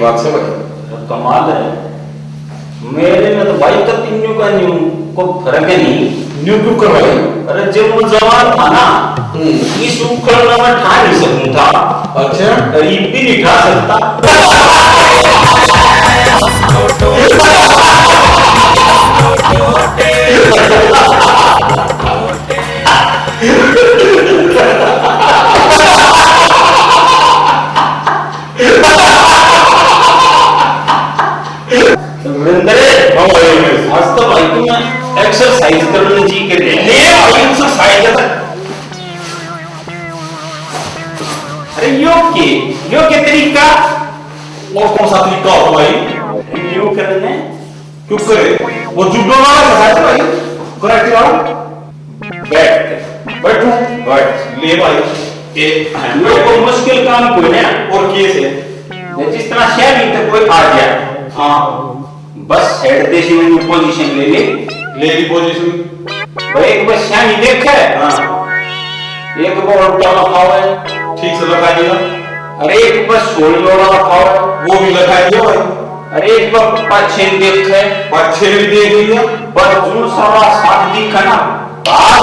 बात से भाई? तो कमाल है, मेरे में तो भाई तो तीनों का न्यू को फर्क है नहीं। न्यू क्यों कर भाई? अरे जब वो जवान था ना, इस उपकरण में ठा नहीं सकूं था। अच्छा, गरीब भी नहीं ठा सकता। आज तो भाई तुम्हें एक्सरसाइज करनी चाहिए के लिए एक्सरसाइज। अरे योग के तरीका और कौन सा तरीका होता भाई? योग करने क्यों करे? वो जुडो वाला सिखाते भाई, कराटे वाला। बैठू ले भाई, कोई मुश्किल काम कोई ना। और कैसे? जिस तरह शेयरिंग तो कोई आ गया, हाँ बस हेड देशी में पोजीशन ले ली पोजीशन भाई। एक बस शामी देखा है, हाँ एक बार उल्टा रखा है, ठीक से लगा दिया। अरे एक बस सोल जोड़ा रखा है, वो भी लगा दिया भाई। अरे एक बार पाछे देख है, पाछे भी देख लिया। पर जो सारा साथ दिखा ना भाग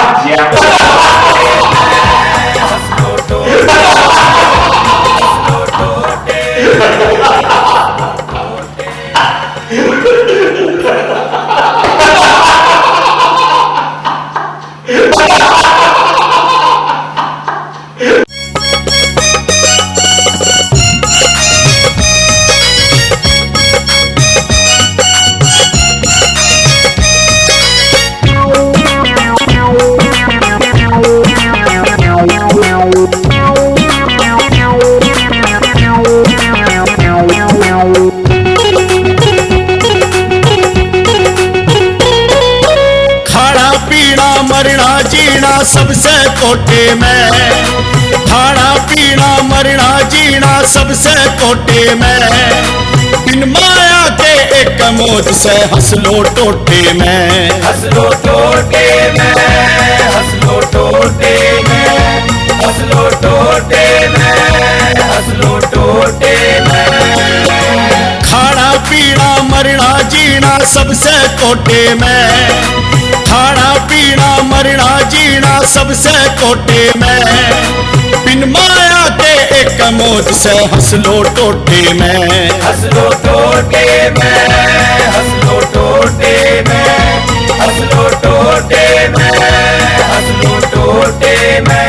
मरना जीना सबसे कोटे में, खाना पीना मरना जीना सबसे कोटे में। बिन माया के एक मौज से हंस लो टोटे में, हंस लो टोटे में, हंस लो टोटे में, हंस लो टोटे में, हंस लो टोटे में। खाना पीना मरना जीना सबसे कोटे में, खाना पीना मरना जीना सबसे कोटे में। बिन माया के एक मौज से हंस लो टोटे में, हंस लो टोटे में, हंस लो टोटे में, हंस लो टोटे में, हंस लो टोटे में।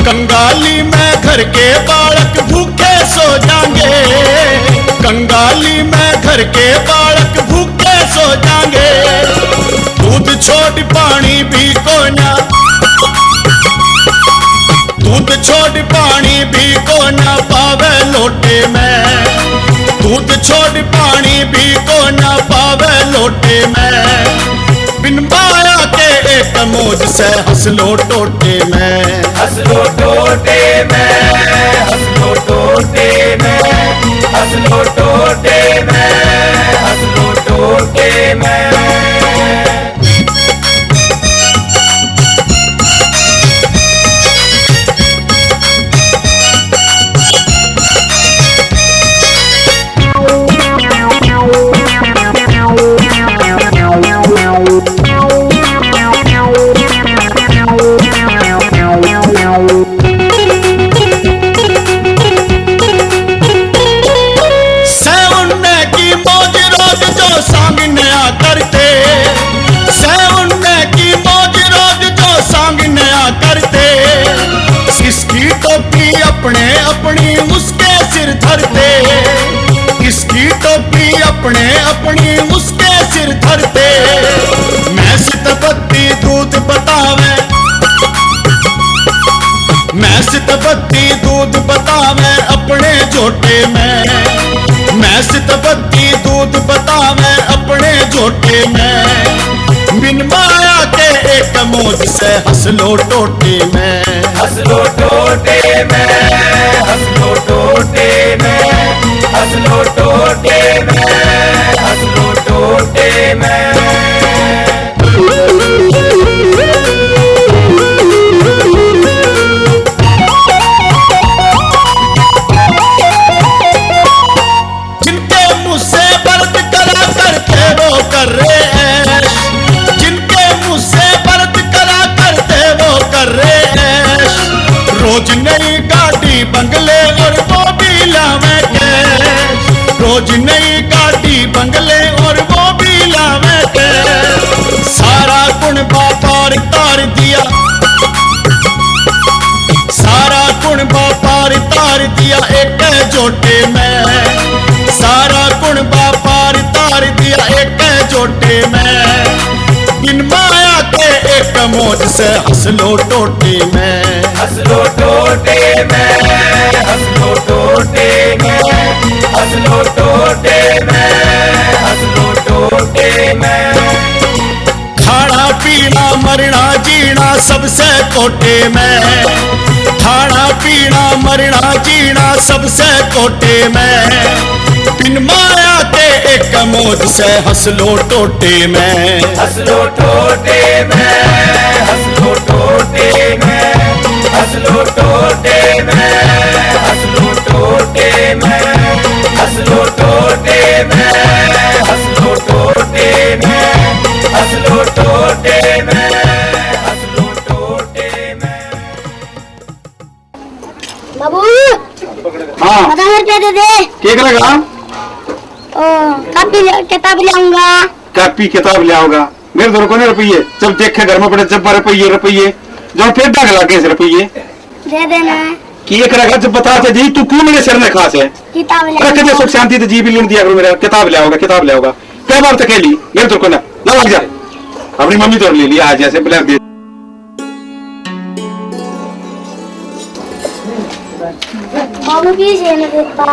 कंगाली में घर के बालक भूखे सो जाएंगे, कंगाली में घर के बालक भूखे सो जाएंगे। दूध छोड़ पानी भी को ना, दूध छोड़ पानी भी को ना पावे लोटे में, दूध छोड़ पानी भी को ना पावे लोटे में। बिन माया के एक मौज से हंस लो टोटे में, हंस लो टोटे में, हंस लो टोटे में, हंस लो टोटे में, हंस लो टोटे में। अपने अपनी उसके सिर धरते, इसकी टोपी अपने अपनी उसके सिर धरते। मैं सितपत्ती दूध बतावे, मैं सितपत्ती दूध बतावे अपने झोटे में, मैं सितपत्ती दूध बतावे अपने झोटे में। बिन माया के एक मौज से हंस लो टोटे में, हंस लो टोटे में, हंस लो टोटे में, हंस लो टोटे में, हंस लो टोटे में। जिनके मुँह से व्रत करा करते वो कर रहे ऐश, जिनके मुँह से व्रत करा करते वो कर रहे ऐश। रोज नई गाड़ी बंगले और वो भी लावे कैश, रोज नई गाड़ी बंगले और वो भी लावे कैश। सारा गुण बापार तार दिया, सारा गुण बापार तार दिया एक जोटे में, सारा गुण बापार तार दिया एक जोटे में। बिन माया के एक मौज से हंस लो टोटे में, हंस लो टोटे में, हंस लो टोटे में, हंस लो टोटे में, हंस लो टोटे में। खाना पीना मरना जीना सबसे कोटे में, खाना पीना मरना जीना सबसे कोटे में। बिन माया के एक मौज से हंस लो टोटे में, हंस लो टोटे में, हंस लो टोटे में, हंस लो टोटे में, हंस लो टोटे में, हंस लो टोटे में, हंस लो टोटे में, हंस लो टोटे में, हंस लो टोटे में। बाबू हाँ 50 रुपया दे दे। क्या करेगा? किताब ले आऊंगा। कॉपी किताब ले आओगा? मेरे दर को नहीं रुपये, जब देखे घर में पड़े जब रुपये रुपये जो फिर डाक लगा के रुपये दे देना। क्या करेगा? जब बताते जी तू क्यों मेरे सिर में खास है? किताब ले रख दे सुख शांति तो जी भी लिख दिया करो मेरा। किताब ले आओगा, किताब ले आओगा। क्या बार तक ली मेरे दर को ना लग जाए। अपनी मम्मी तो ले लिया आज ऐसे ब्लैक दे। बाबू की जेने देता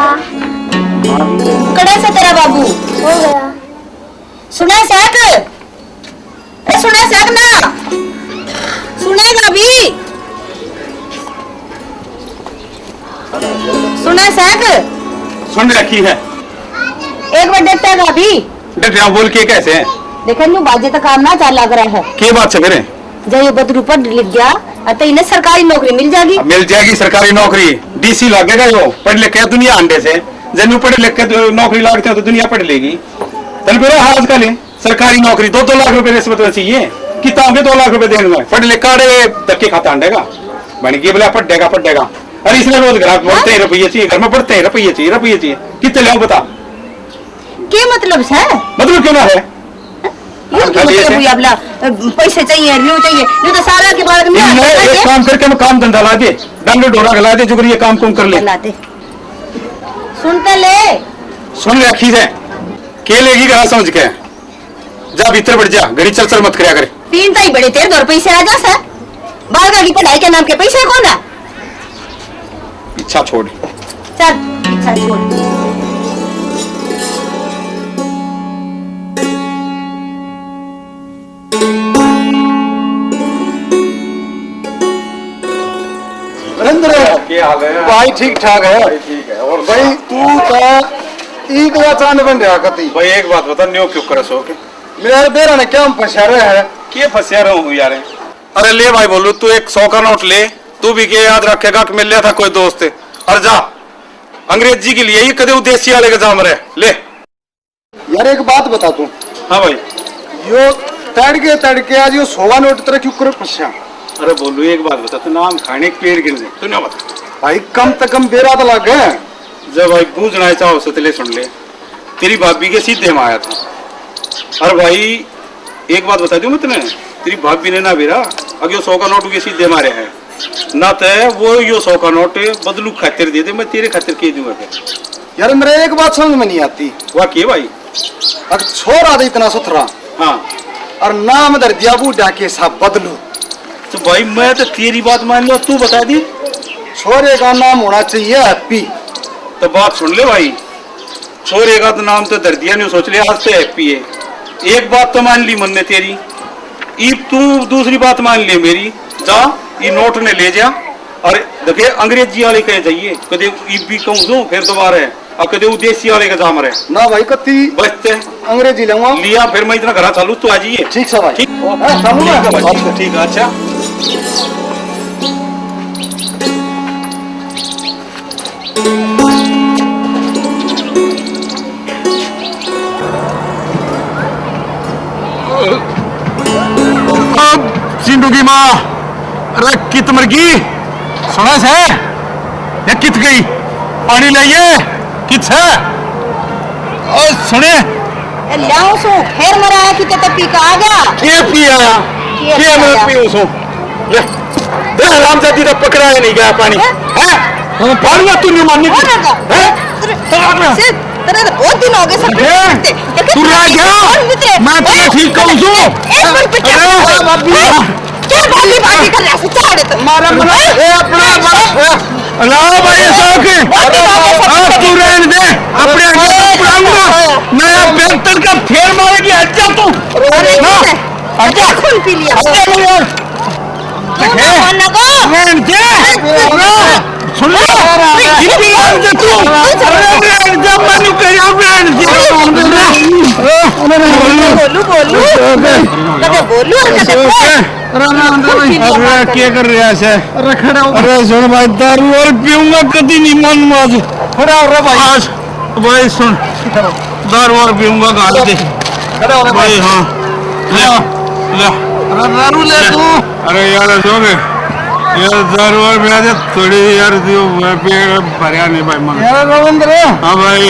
कड़े से तेरा बाबू हो गया। सुना सक, सुना सक ना, सुनेगा भी, सुना सक। सुन रखी है एक बार देखता है भी डटिया बोल के कैसे है? देखा न्यू बाजे तक काम ना चाल लग रहा है। क्या बात से करें? जब ये बदरू पर लिख गया तो इन्हें सरकारी नौकरी मिल जाएगी। मिल जाएगी सरकारी नौकरी, डीसी लगेगा यो पढ़ लिख के दुनिया अंडे से। जब पढ़े लिख के नौकरी लगते हो तो दुनिया पढ़ लेगी। चल फिर आजकल सरकारी नौकरी 2-2 लाख रुपए रिश्वत में चाहिए, किताबें 2 लाख रुपए देने में पढ़ लिख काड़े धक्के खाता अंडेगा बन गई बोला पढ़ेगा पढ़ेगा। अरे इसलिए रोजगार बढ़ते हैं, रुपये चाहिए घर में पढ़ते हैं, रुपये चाहिए रुपये चाहिए। कितने ले बता क्या मतलब है? मतलब क्यों ना है? मतलब पैसे चाहिए, यूं चाहिए, यूं तो सारा के बाद में एक काम करके हम काम धंधा ला दे, डंडे डोरा गला दे, जो ये काम कुम कर ले। सुनते ले, सुन रखी से के लेगी कहा समझ के जा भीतर बढ़ जा, घड़ी चल चल मत करया करे। तीन ताई बड़े तेरे 2 पैसे आ जा सर। बालका की पढ़ाई के नाम के पैसे कौन है? इच्छा छोड़ चल इच्छा छोड़। क्या हाल है भाई? ठीक ठाक है ठीक है। और भाई तू तो एक चांद बन रहा कती। भाई एक बात बता, न्यो क्यों करे सो के मेरे बेरा ने क्या फंसा रहे है? के फंसा रहा हूँ यार? अरे ले भाई बोलू तू एक 100 का नोट ले, तू भी के याद रखेगा कि मिल लिया था कोई दोस्त है। और जा अंग्रेजी के लिए ये कदे उदेशी वाले का जाम रहे ले। यार एक बात बता तू। हाँ भाई यो तड़के आज यो 100 नोट तेरे क्यों करे फंसा? अरे बोलू एक बात बता, तू नाम खाने के पेड़ गिन दे, तू ना बता भाई कम से कम बेरा तो लग गए। जब भाई बूझना चाहो तो ले सुन ले, तेरी भाभी के सीधे में आया था। और भाई एक बात बता दूं मैं तुम्हें, तेरी भाभी ने ना बेरा अगर 100 का नोट के सीधे मारे है ना, तो वो यो 100 का नोट बदलू खातिर दे दे, मैं तेरे खातिर के दूंगा फिर। यार मेरे एक बात समझ में नहीं आती। वाह के भाई? अब छोरा दे इतना सुथरा हाँ और नाम दर दिया बूढ़ा के साथ बदलू। तो भाई मैं तो तेरी बात मान लो, तू बता दी। छोरे का नाम होना चाहिए हैप्पी। तो बात सुन ले भाई, छोरे का तो नाम तो दर दिया नहीं, सोच लिया आज तो हैप्पी है। एक बात तो मान ली मन ने तेरी, तू दूसरी बात मान ले मेरी, जा ये नोट ने ले जा और देखिए अंग्रेजी वाले कहे जाइए कदे भी कहूँ दो फिर दोबारा है और कदे देसी वाले का जाम रहे ना भाई कत्ती बचते अंग्रेजी लूंगा लिया फिर मैं इतना घर चालू तू आ जाइए। ठीक है भाई ठीक चालू ठीक है है भाई, ठीक है। अच्छा सिंधु की माँ, अरे कित मर गई सुना से ये कित गई पानी लाइए कित है और सुने लाओ सो फिर मराया कि ते पी का आ गया क्या पिया क्या मैं पीऊं सो ले दे राम जाती तो पकड़ाया नहीं गया पानी है हम पानी तू नहीं माननी है तेरे तो बहुत दिन हो गए सब तू रह गया मैं तुझे ठीक कहूं सो एक मिनट पे क्या बाती कर रहा है चाड़े तो मारा मना ए अपना अल्लाह भाई साहब तू रहने दे अपने आगे नया बेहतर का फेर मारेगी अच्छा तू अच्छा खून पी लिया सुन लो तू जब मनु बोलू बोलू कदे बोलू क्या कर रहा है अरे सुन भाई दारू और पीऊंगा कभी नहीं मन माज आज भाई सुन दारू और पीऊंगा गाल दे भाई हाँ ले दारू ले तू अरे यार जोगे यार दारू और पिला दे थोड़ी यार भरिया नहीं भाई मन यार रविंद्र हाँ भाई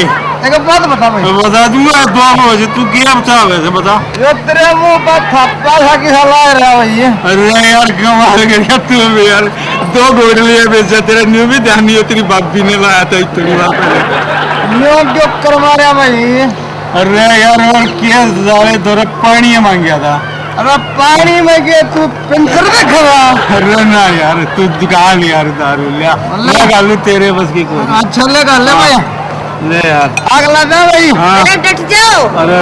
एक बात बता भाई बता दूंगा 2 बजे तू क्या बता वैसे बता ये तेरे मुंह पर थप्पड़ खा के हला रहा भाई अरे यार कमाल कर गया तू भी यार 2 गोली बेचा तेरा न्यू भी ध्यान नहीं हो तेरी बाप ने लाया था इतनी बार पहले न्यू क्यों करवा रहा भाई अरे यार और क्या सारे दौर पानी मांग गया था अरे पानी में गए तू पिंसर में खड़ा अरे ना यार तू दुकान यार दारू लगा लू तेरे बस की कोई अच्छा लगा ले भाई ले यार आग लगा भाई अरे डट जाओ अरे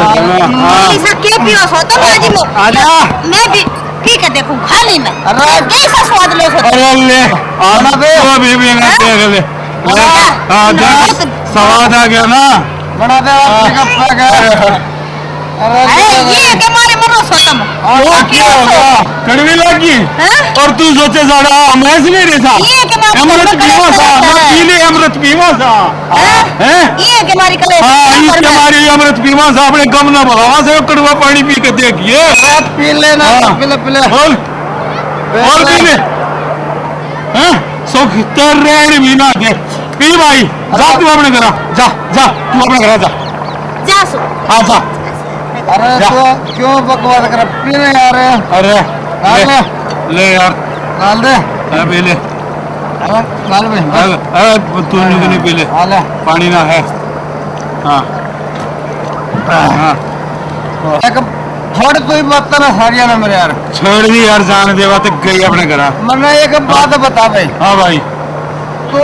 ऐसा क्या पियो सो तो बाजी में आजा मैं भी पी के देखूं खाली में अरे कैसा स्वाद लो सो अरे ले आना बे वो भी ना देख ले हां स्वाद आ गया ना बना दे का पैक अरे ये के मारे मरो सो तुम वो क्या होगा कड़वी लगी और तू सोचे ज्यादा अमृत नहीं रहा ये के मारे अमृत पीवा सा पीले अमृत पीवा सा हैं ये के मारी कले हां इसके मारी अमृत पीवा सा अपने गम ना भरवा से कड़वा पानी पी के देखिए पी लेना पीले पीले और पी ले हैं सो कितर रेड भी ना दे पी भाई जा तू अपने घर जा जा तू अपने घर जा जा सो हां जा अरे तो क्यों बकवास कर पीने यार अरे ले यार डाल दे अरे ले अरे डाल भाई अरे तू नहीं पी ले पानी ना है हाँ हाँ एक थोड़ी कोई बात ना सारिया ना मेरे यार छोड़ दी यार जान देवा तो गई अपने घर मैंने एक बात बता भाई हाँ भाई तो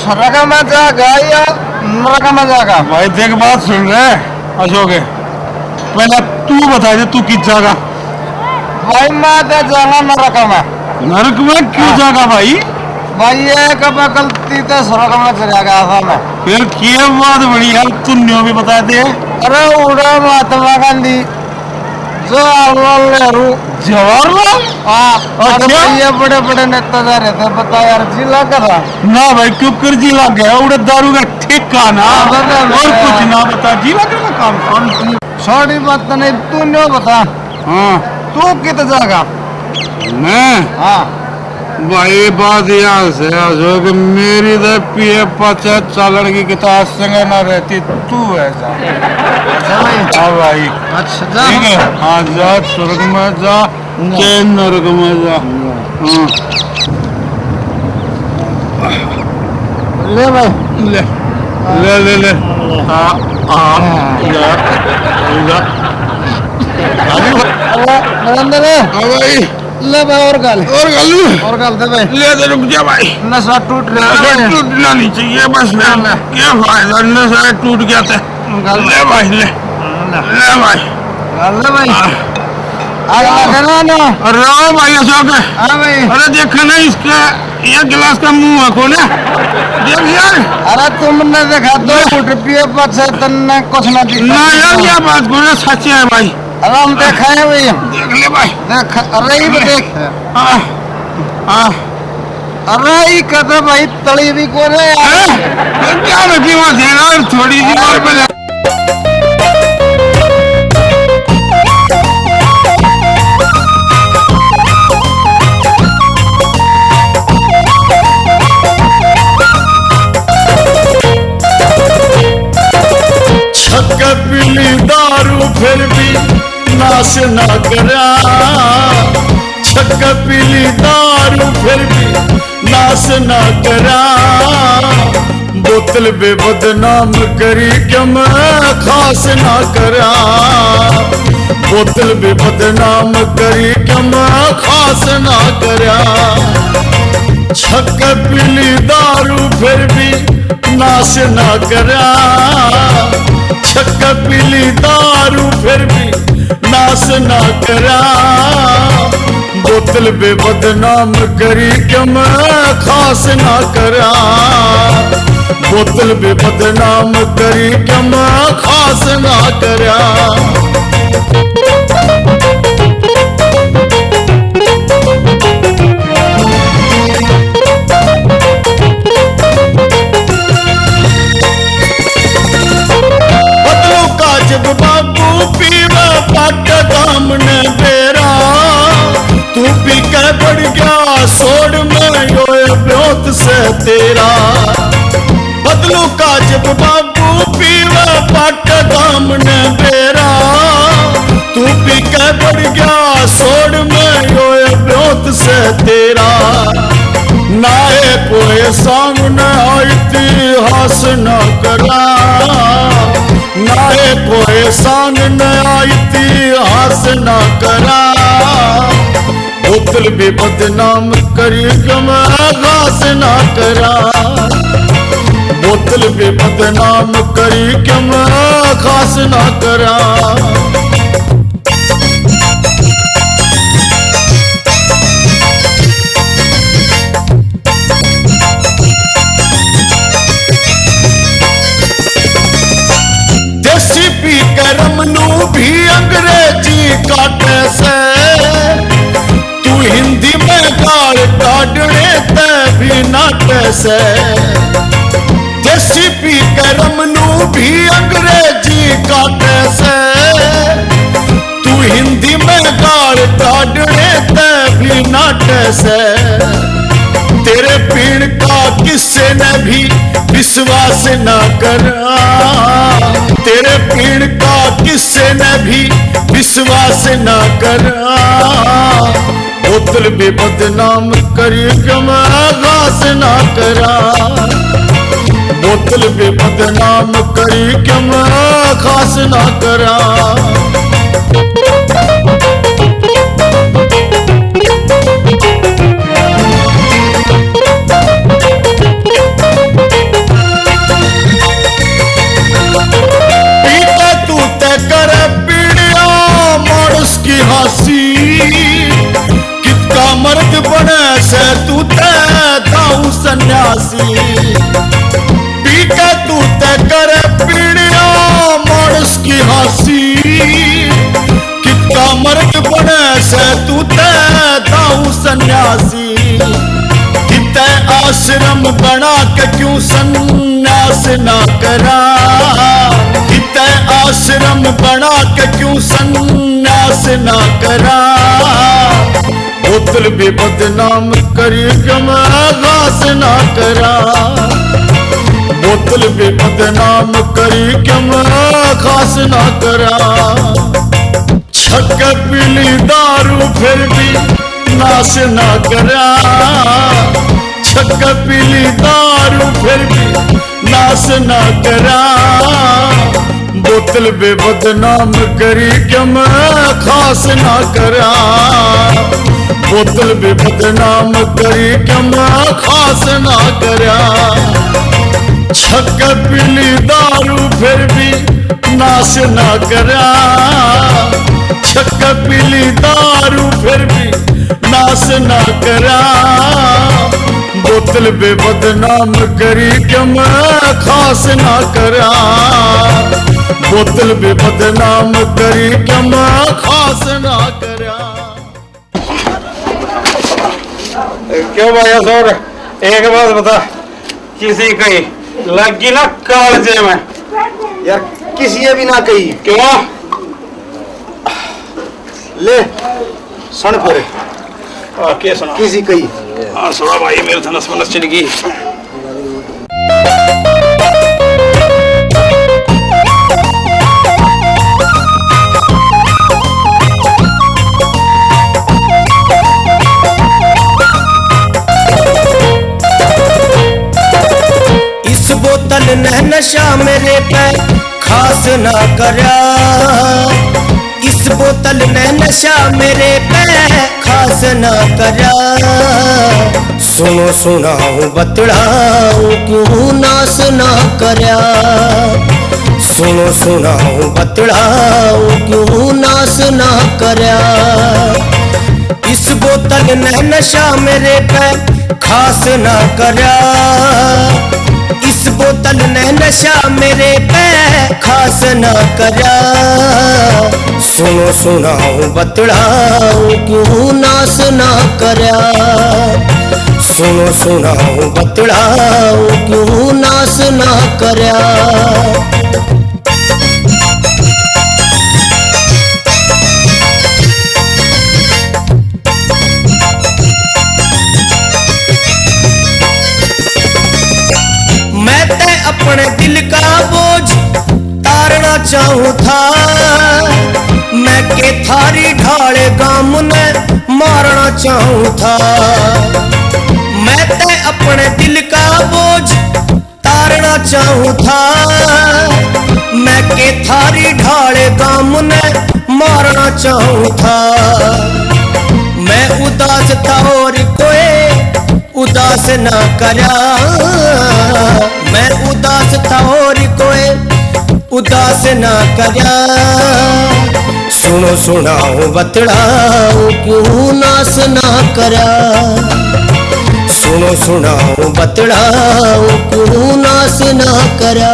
स्वर्ग में जाएगा या नरक में जाएगा भाई देख बात सुन रहे अशोक पहले तू बता दे तू किस जगह भाई मैं तो जाना नरक में क्यों जाएगा भाई भाई ये कब गलती तो स्वर्ग में चला गया था मैं फिर क्या बात बड़ी है तुमने भी बता दे अरे उड़ा महात्मा गांधी जवाहरलाल नेहरू जवाहरलाल हाँ ये बड़े बड़े नेता जा रहे थे बता यार जिला का था ना भाई क्यों कर जिला गया उड़े दारू का ठिकाना और कुछ ना बता जिला का काम छोटी बात तो नहीं तू नहीं बता हाँ तू कितने जाएगा मैं हाँ भाई बात यहाँ से जो कि मेरी तो पीए 50 चालन की किताब संग ना रहती तू ऐसा हाँ भाई अच्छा ठीक है हाँ जा स्वर्ग में जा के नरक में जा ले भाई ले ले ले ले हाँ नरेंद्र भाई ले भाई और गाल दे भाई ले दे रुक जा भाई नशा टूट रहा है टूटना नहीं चाहिए बस क्या फायदा नशा टूट गया था ले भाई ले भाई अरे भाई अशोक, अरे देखा ना इसका ये गिलास का मुंह है खोले, देख यार। अरे तुमने देखा 2 रुपये पर से तन्ने कुछ ना दिखा ना यार ये बात बोले सच है भाई। अरे हम देखा है भाई, देख ले भाई, देख अरे ही देख अरे ही कहते भाई तली भी को रहे क्या रखी वहाँ से यार, थोड़ी सी और बजा। पीली दारू फिर भी नाश ना करा, छक पीली दारू फिर भी नाश ना करा, बोतल बे बदनाम करी क्या मैं खास ना करा, बोतल बे बदनाम करी क्या मैं खास ना करा, छक पीली दारू फिर भी नाश ना करा, छक पीली दारू फिर भी नाश ना करा, बोतल बे बदनाम करी क्या मैं खास ना करा, बोतल बे बदनाम करी क्या मैं खास ना करा। जब बाबू पीवा पट दामने बेरा, तू पी के बढ़ गया सोड़ में योए ब्योत से तेरा, बदलू का जब बाबू पीवा पट दामने बेरा, तू पी के बढ़ गया सोड़ में योए ब्योत से तेरा, नाए कोई सामने इतिहास न करा, नाए कोई सांग नया इतिहास ना करा, बोतल भी बदनाम करी मैं घास ना करा, बोतल भी बदनाम करी मैं घास ना करा। करमनू भी अंग्रेजी काटे से, तू हिंदी में गाल काटने ते भी नाटे से, देसी पी करमनू भी अंग्रेजी काटे से, तू हिंदी में गाल काटने ते भी नाटे से, तेरे पीण का किसी ने भी विश्वास न करा, तेरे पीण का किसी ने भी विश्वास न करा, बोतल भी बदनाम करी मैं घास ना करा, बोतल भी बदनाम करी मैं घास ना करा। कितना मर्द बने से तू दाऊ सन्यासी, पी के तू करे पीड़िया मानस की हंसी, कितना मर्द बने से तू दाऊ सन्यासी, कितने आश्रम बना के क्यों सन्यास ना करा, कितने आश्रम बना के क्यों सन्यास ना करा, बोतल भी बदनाम करी मैं घास ना करा, बोतल भी बदनाम करी मैं घास ना करा, छक पीली दारू फिर भी नाश ना करा, छक पीली दारू फिर भी नाश ना करा, बोतल बे बदनाम करी मैं खास ना करा, बोतल बे बदनाम करी मैं खास ना करा, छक पीली दारू फिर भी नाश ना करा, छक पीली दारू फिर भी नास ना करा, बोतल बे बदनाम करी कि मैं खास ना करा, बोतल बे बदनाम करी कि मैं खास ना करा। क्यों भाई सौर, एक बात बता, किसी कही लगी ना कालजे में? यार किसी ने भी ना कही। क्यों? ले सुन फिर क्या सुना? किसी कही। हाँ सुना भाई, मेरे थनस मनस चली गई। इस बोतल ने नशा मेरे पे खास ना करा, इस बोतल ने नशा मेरे पे खास ना करा। सुनो सुनाऊं बतलाऊं क्यों नास ना करा, सुनो सुनाऊं बतलाऊं क्यों नास ना करा। इस बोतल ने नशा मेरे पे खास ना करा, इस बोतल ने नशा मेरे पे खास ना करा। सुनो सुनाऊं बतलाऊं क्यों नास ना करा, सुनो सुनाऊं बतलाऊं क्यों नास ना करा। अपने दिल का बोझ तारना चाहूं था, मैं के थारी ढाले गाम ने मारना चाहूं था। मैं ते अपने दिल का बोझ तारना चाहूं था, मैं के थारी ढाले गाम ने मारना चाहूं था। मैं उदास था और कोई उदास ना करा, मैं उदास था और कोई उदास ना करा। सुनो सुनाऊं बतलाऊं क्यों नास ना करा, सुनो सुनाऊं बतलाऊं क्यों नास ना करा।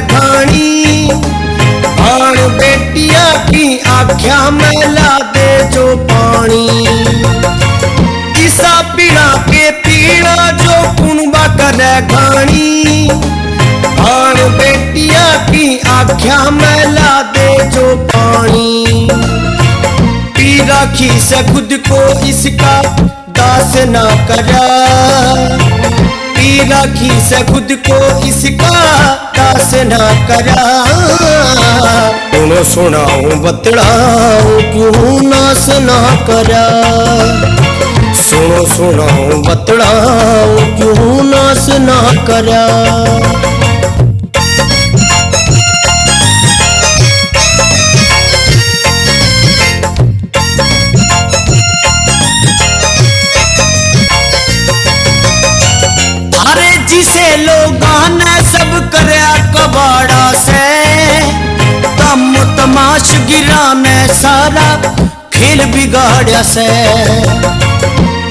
घानी आन बेटिया की आख्या में ला दे जो पानी, ईसा पीड़ा के पीड़ा जो कुनबा करे घानी। आन बेटिया की आख्या में ला दे जो पानी, पी राखी से खुद को इसका दास ना करा, पी राखी से खुद को इसका दास ना करा। सुनो सुनाऊं बतलाऊं क्यों नास ना करा, सुनो सुनाऊं बतलाऊं क्यों नास ना करा। जिसे लोगां ने सब करया कबाड़ा से, तम तमाश गिरा ने सारा खेल बिगाड़या से।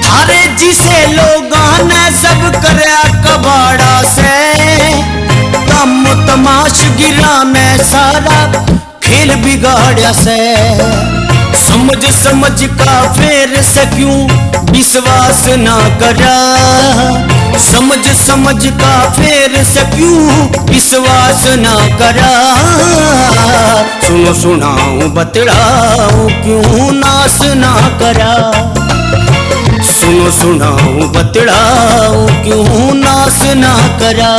थारे जिसे लोगां ने सब करया कबाड़ा से, तम तमाश गिरा ने सारा खेल बिगाड़या से। समझ समझ का फेर से क्यों विश्वास ना करा, समझ समझ का फेर से क्यों विश्वास ना करा। सुनो सुनाऊं बतलाऊं क्यों नास ना करा, सुनो सुनाऊं बतलाऊं क्यों नास ना करा।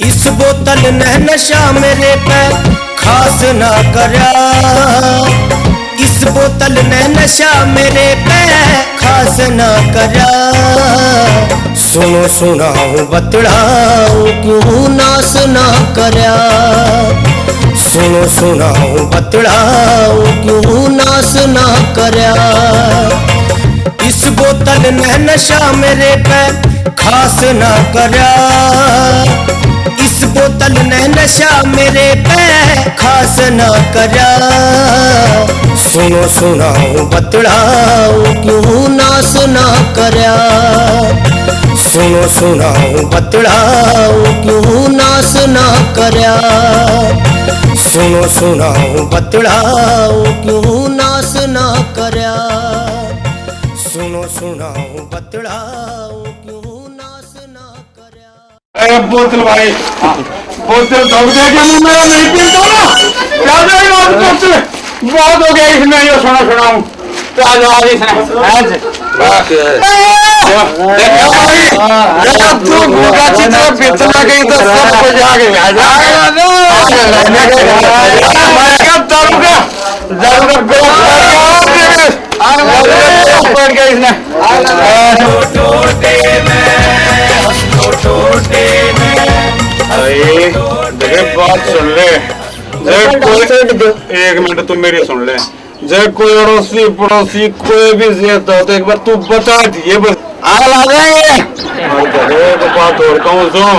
इस बोतल ने नशा मेरे पे खास ना करा, इस बोतल ने नशा मेरे पे खास ना करा। सुनो सुनाऊं बतलाऊं क्यों नास ना करा, सुनो सुनाऊं बतलाओ क्यों नास ना करया। इस बोतल ने नशा मेरे पे खास ना करया। इस बोतल ने नशा मेरे पे खास ना करया। सुनो सुनाऊं बतलाओ क्यों नास ना करया। सुनो सुनाऊं बतलाओ क्यों नास ना करया। सुनो सुनाऊं बतलाओ क्यों नास ना करया। सुनो सुनाऊं बतलाओ क्यों नास ना करया। अरे बोतल भाई, बोतल धोख दे के मेरा नहीं पीता ना। याद है यार बोतल बहुत हो गया इसमें ये सुनाऊं तो आज इसने आज देखो भाई जब तू भूखा चित्र बेचना गई तो सब कुछ आ गया। कब दारूगा पड़ गया इसने बात सुन ले। एक मिनट तुम मेरी सुन ले। जब कोई अड़ोसी पड़ोसी कोई भी जिद हो तो एक बार तू बता दिए बस आग ला देंगे। तो बात और कहूँ सुन,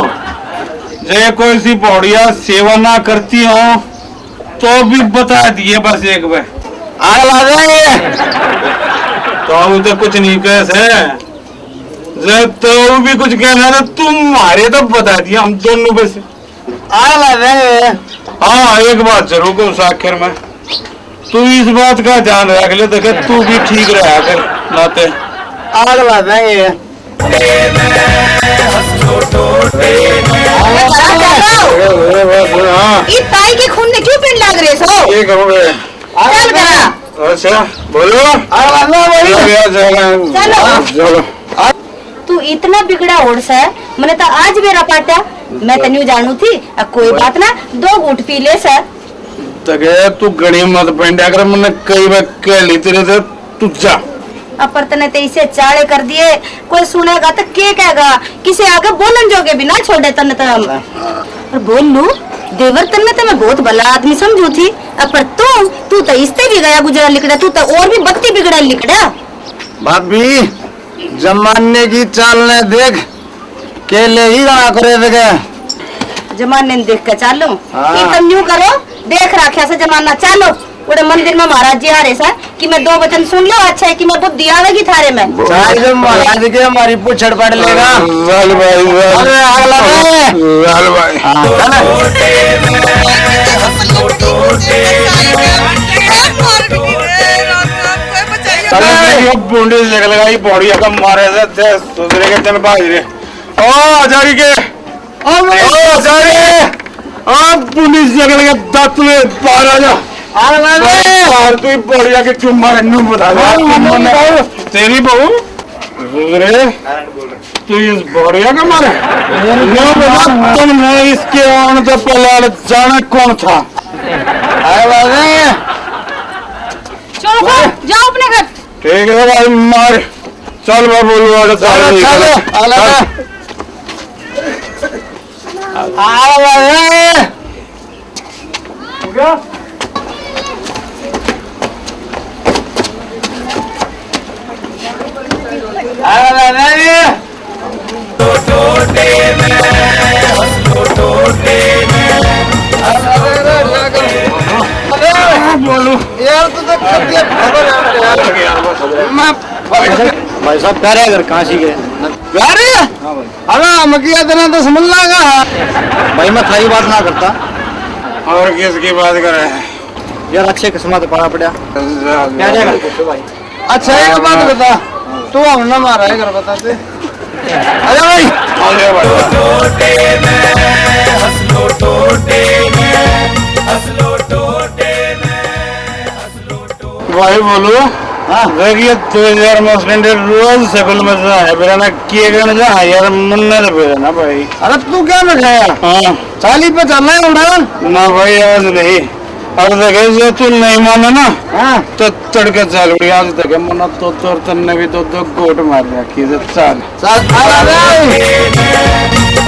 जब कोई सी पौड़िया सेवा ना करती हो तो भी बता दिए बस एक बार आग ला देंगे। तो हम तो कुछ नहीं कह से जब तो भी कुछ कहना है तुम्हारे तो बता दिया हम दोनों बस आग ला देंगे। हाँ एक बात जरूर को आखिर में तू इस बात का ध्यान रख ले देखे तू भी ठीक रहा कर नाते आग ला देंगे। इस ताई के खून ने क्यों पिंड लाग रहे सो? ये कहोगे चल गया। अच्छा बोलो चलो। तू इतना बिगड़ा ओढ़ सा है मैंने तो आज मेरा पाटा मैं तो न्यू जानू थी। अब कोई बात ना 2 घूंट पी ले सर। तगे तू गणी मत पेंड अगर मैंने कई बार कह ली तेरे से तू जा। अपर तने तो इसे चाड़े कर दिए कोई सुनेगा तो क्या कहेगा किसे आगे बोलन जोगे भी ना छोड़े तने तो हम और बोल लू देवर तने तो मैं बहुत भला आदमी समझू थी। अपर तू तो इससे भी गया गुजरा लिखड़ा तू तो और भी बत्ती बिगड़ा लिखड़ा। भाभी जमाने की चाल ने देख के ले ही गाना करे देखे जमाने ने देख के चालो कि तुम यूं करो देख रखा से जमाना चालो उड़े मंदिर में महाराज जी आ रहे सा कि मैं 2 वचन सुन लो अच्छा है कि मैं बुद्धि आवेगी थारे में महाराज के हमारी पूछड़ पड़ लेगा। बूंदी लगाई पौड़िया का मारे दूसरे के चल भाज रे ओ जारी के पुलिस जगह के दत्त में पार आ जा तू पौड़िया के क्यों मारे बता तेरी बहू रे तू इस पौड़िया का मारे तुमने इसके आने तो पहले जाने कौन था। चलो जाओ अपने घर। ठीक है भाई मार चल मैं बोलूँ बोलू यार तू तो भाई साहब कह रहे अगर काशी के अरे मकिया देना तो समझ लागा भाई मैं थाई बात ना करता और किसकी बात करे यार अच्छे किस्मत पाना पड़ा भाई। अच्छा एक बात बता तू हम ना मारा है घर बताते अरे भाई भाई बोलो देखिए 2000 में स्टैंडर्ड रोज सकल में जा है बेरा ना किए गए जा यार मन ना बेरा ना भाई। अरे तू क्या में गया हां 40 पे चलना है उड़ा ना भाई आज नहीं अब देखे जो तू नहीं माने ना हां तो तड़के चल गई आज तक मन तो तोर तन्ने भी तो गोट मार रखी है चल चल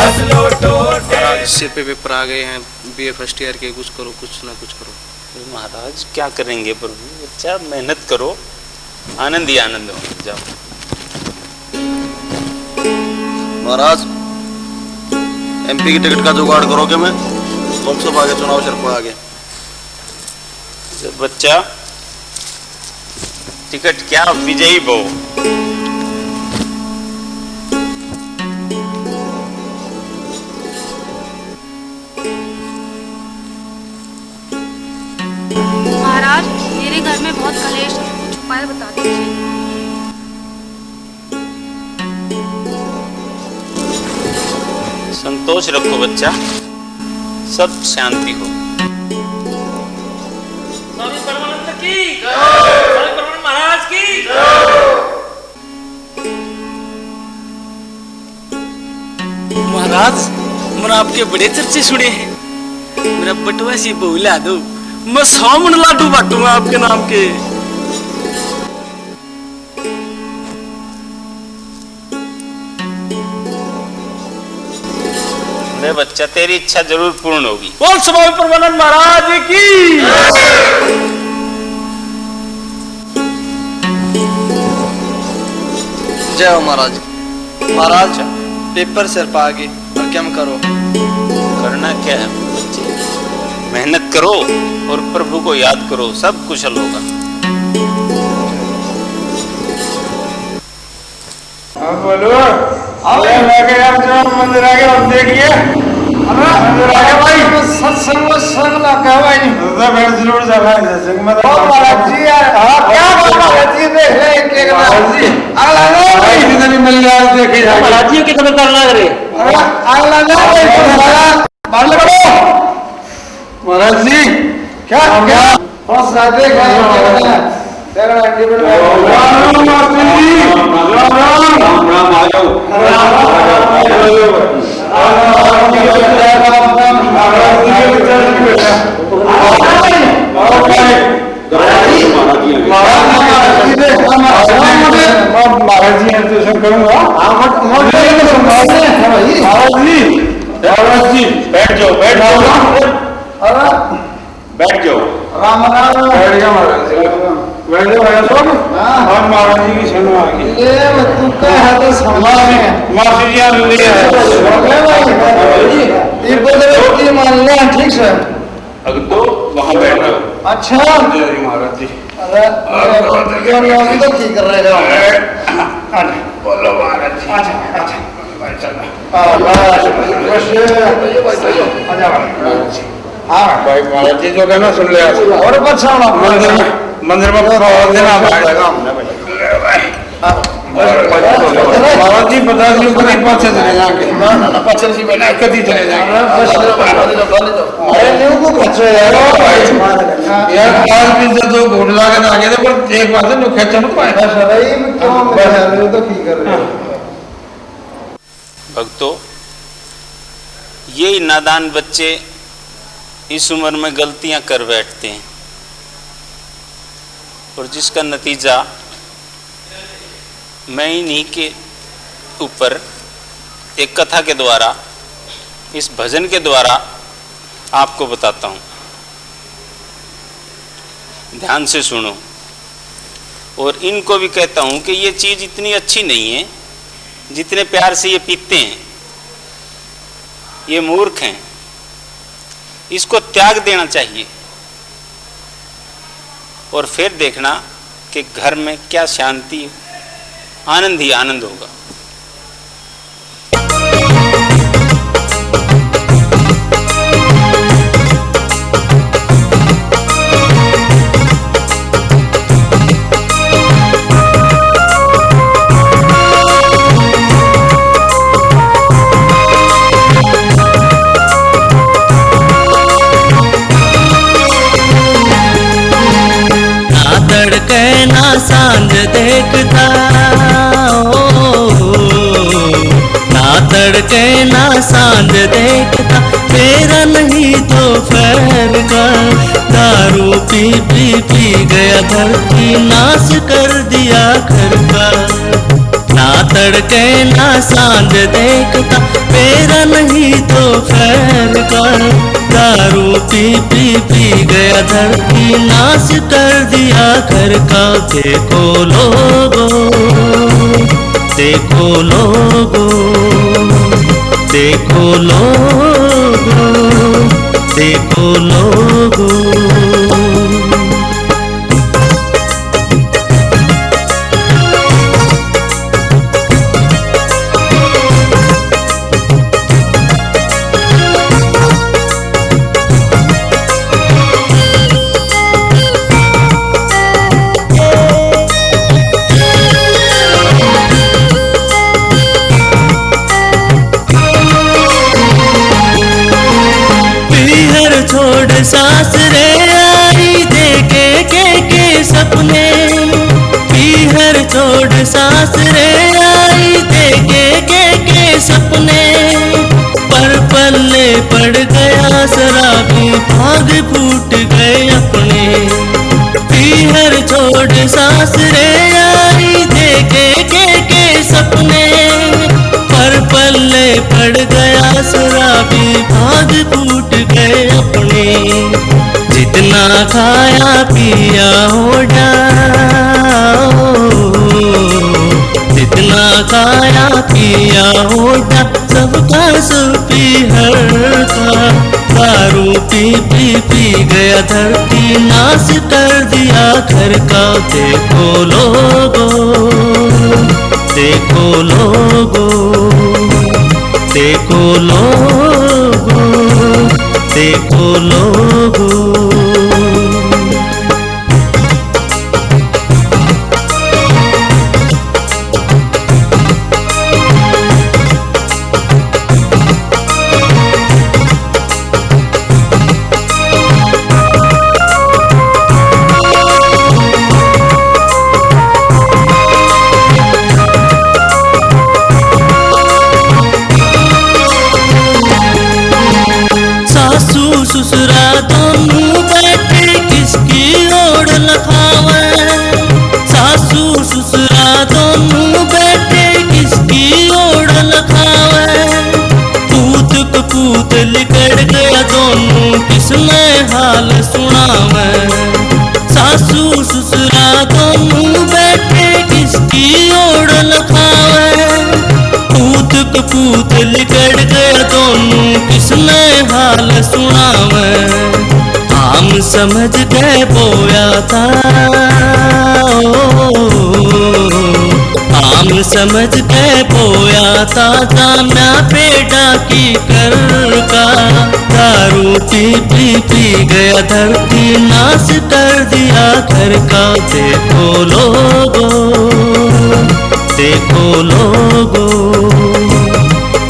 हंस लो टोटे सिर पे पेपर आ गए हैं बीए फर्स्ट ईयर के, कुछ करो, कुछ ना कुछ करो। महाराज क्या करेंगे प्रभु, बच्चा मेहनत करो, आनंद ही आनंद हो जाओ। महाराज एमपी की टिकट का जुगाड़ करोगे? मैं लोकसभा के चुनाव सर को आगे। बच्चा टिकट क्या, विजयी बहु। महाराज मेरे घर में बहुत कलेश है, कुछ उपाय बता दीजिए। संतोष रखो बच्चा, सब शांति हो। स्वामी परमानंद की स्वामी परमानंद महाराज की महाराज मैंने आपके बड़े चर्चे सुने हैं। मेरा बटुआ सी बहुला दो, मैं 100 मन लाडू बांटूंगा आपके नाम के। अरे बच्चा तेरी इच्छा जरूर पूर्ण होगी। बोल स्वामी परमानंद महाराज की। जय हो महाराज। महाराज पेपर सिर पर आ गए और क्या करो? करना क्या है बच्चे, मेहनत करो और प्रभु को याद करो, सब कुशल होगा। बोलो मंदिर आ गया, देखिए मंदिर आ गया भाई। सत्संग संग ना कह भाई, जरूर जा भाई सत्संग में। महाराज जी क्या महाराज जी देख ले एक एक जी अगला ना भाई कितनी मिल गया देखे जा। महाराज जी कितना कर लग रहे, अगला ना भाई बाहर लगाओ। महाराज जी क्या क्या बस राधे का तेरा अंडी में राम राम आ जाओ। महाराज जी दर्शन करूंगा। महाराज जी बैठ जाओ, बैठ जाओ, बैठ जाओ। राम राम बैठ गया महाराज जी, बैठ जाओ बैठ जाओ। और महाराज जी की शर्मा आ गई। ये तू क्या है तो संभाल में माफी जी आ रही है भाई। ये बोले कि मान ले ठीक है। अगर तो वहां बैठ जाओ। अच्छा जय महाराज जी। अरे अभी तो ठीक कर रहे हो। बोलो महाराज जी। अच्छा अच्छा हाँ भाई महाराज जी जो कहना सुन ले। और अच्छा मंदिर में देना महाराज जी बता दी कभी पाछे चले जाएंगे। पाछे से बैठा कभी चले जाएंगे यार। आज भी जो घोड़ लागे आगे थे पर एक बात है खेचा नहीं पाए। तो ठीक कर रहे भक्तों, ये नादान बच्चे इस उम्र में गलतियां कर बैठते हैं और जिसका नतीजा मैं इन्हीं के ऊपर एक कथा के द्वारा, इस भजन के द्वारा आपको बताता हूँ। ध्यान से सुनो और इनको भी कहता हूँ कि ये चीज़ इतनी अच्छी नहीं है जितने प्यार से ये पीते हैं। ये मूर्ख हैं, इसको त्याग देना चाहिए और फिर देखना कि घर में क्या शांति, आनंद ही आनंद होगा। ना सांझ देखता ना तड़के ना सांझ देखता, तेरा नहीं तो फैर का। दारू पी पी पी गया धरती, नाश कर दिया घर का। ना ना तड़के ना सांझ देखता, मेरा नहीं तो खैर का। दारू पी पी पी गया धरती, नाश कर दिया घर का। देखो लोगो, देखो लोगो, देखो लोगो, देखो लोगो। छोड़ सासरे आई देखे के सपने, पीहर छोड़ सासरे आई देखे के सपने। पर पल्ले पड़ गया शराबी, भाग फूट गए अपने। पीहर छोड़ सासरे आई देखे के सपने, पर पल्ले पड़ गया शराबी, भाग फूट गए अपने। जितना खाया पिया होगा, जितना खाया पिया होगा, सबका सब पीहर का। दारू पी पी पी गया धरती, नाश कर दिया घर का। देखो लोगो, देखो लोगो, देखो लोगो, देखो लोगो। ससुरा दोनों बैठे किसकी ओर लखावे, सासू ससुरा दोनों बैठे किसकी ओर लखावे। पूत कपूत लिकड़ गया दोनों, किसने हाल सुनावे। सासू ससुरा दोनों बैठे किसकी ओर लखावे। पूत कपूत लिकड़ गया दोनों, किसने हाल सुनावे। आम समझ के बोया था, आम समझ के बोया था, जाना पेड़ा की कर का। दारू पी पी पी गया धरती, नाश कर दिया घर का। देखो लोगो, देखो लोगो,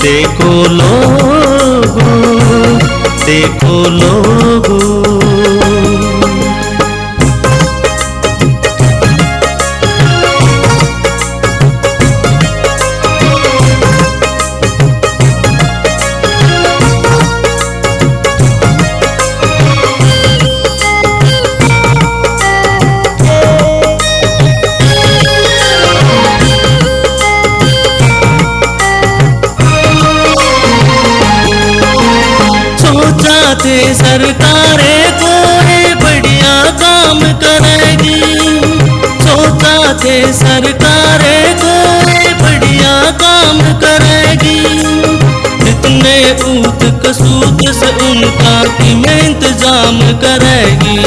देखो लोगो, देखो लोगो। थे सरकारें कोई बढ़िया काम करेगी, सोचा थे सरकारें कोई बढ़िया काम करेगी। जितने ऊत कसूत से उनका कि मैं इंतजाम करेगी।